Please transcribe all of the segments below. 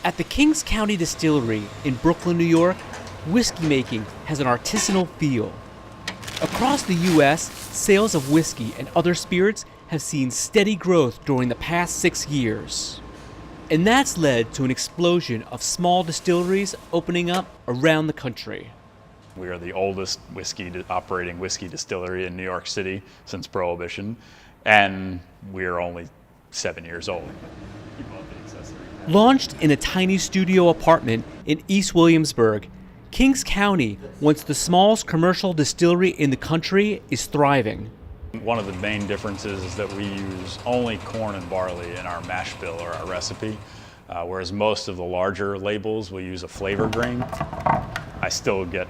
At the Kings County Distillery in Brooklyn, New York, whiskey making has an artisanal feel. Across the U.S., sales of whiskey and other spirits have seen steady growth during the past 6 years. And that's led to an explosion of small distilleries opening up around the country. We are the oldest operating whiskey distillery in New York City since Prohibition, and we are only 7 years old. Launched in a tiny studio apartment in East Williamsburg, Kings County, once the smallest commercial distillery in the country, is thriving. One of the main differences is that we use only corn and barley in our mash bill or our recipe, whereas most of the larger labels will use a flavor grain. I still get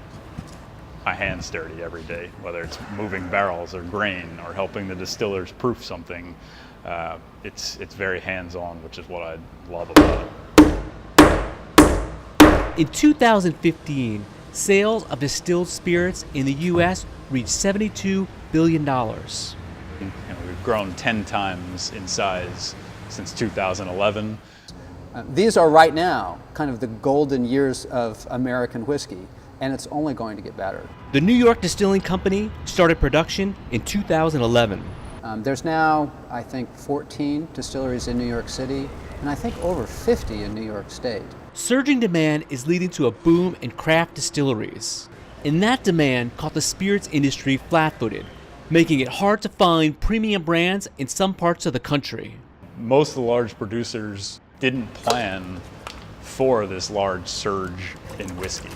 my hands dirty every day, whether it's moving barrels or grain or helping the distillers proof something. It's very hands-on, which is what I love about it. In 2015, sales of distilled spirits in the U.S. reached $72 billion. We've grown 10 times in size since 2011. These are right now kind of the golden years of American whiskey, and it's only going to get better. The New York Distilling Company started production in 2011. There's now, I think, 14 distilleries in New York City, and I think over 50 in New York State. Surging demand is leading to a boom in craft distilleries. And that demand caught the spirits industry flat-footed, making it hard to find premium brands in some parts of the country. Most of the large producers didn't plan for this large surge in whiskey.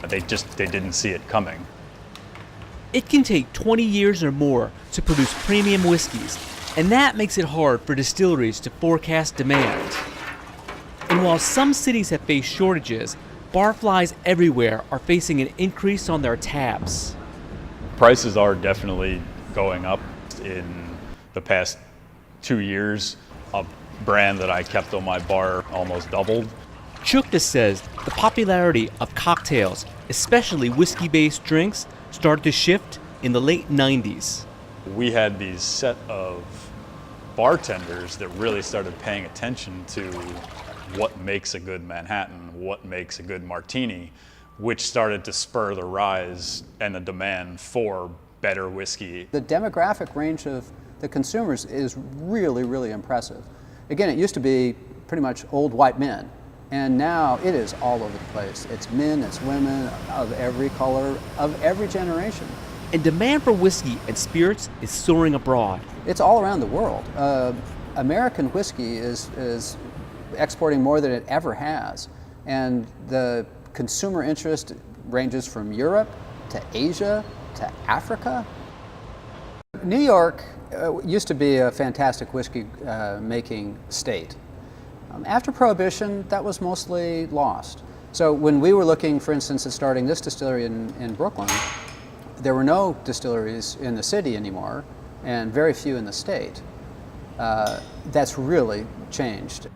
They didn't see it coming. It can take 20 years or more to produce premium whiskeys, and that makes it hard for distilleries to forecast demand. And while some cities have faced shortages, barflies everywhere are facing an increase on their tabs. Prices are definitely going up. In the past 2 years, a brand that I kept on my bar almost doubled. Chukta says the popularity of cocktails, especially whiskey-based drinks, started to shift in the late 90s. We had these set of bartenders that really started paying attention to what makes a good Manhattan, what makes a good martini, which started to spur the rise and the demand for better whiskey. The demographic range of the consumers is really, really impressive. Again, it used to be pretty much old white men, and now it is all over the place. It's men, it's women, of every color, of every generation. And demand for whiskey and spirits is soaring abroad. It's all around the world. American whiskey is exporting more than it ever has, and the consumer interest ranges from Europe to Asia to Africa. New York used to be a fantastic whiskey making state. After Prohibition, that was mostly lost. So when we were looking, for instance, at starting this distillery in Brooklyn, there were no distilleries in the city anymore, and very few in the state. That's really changed.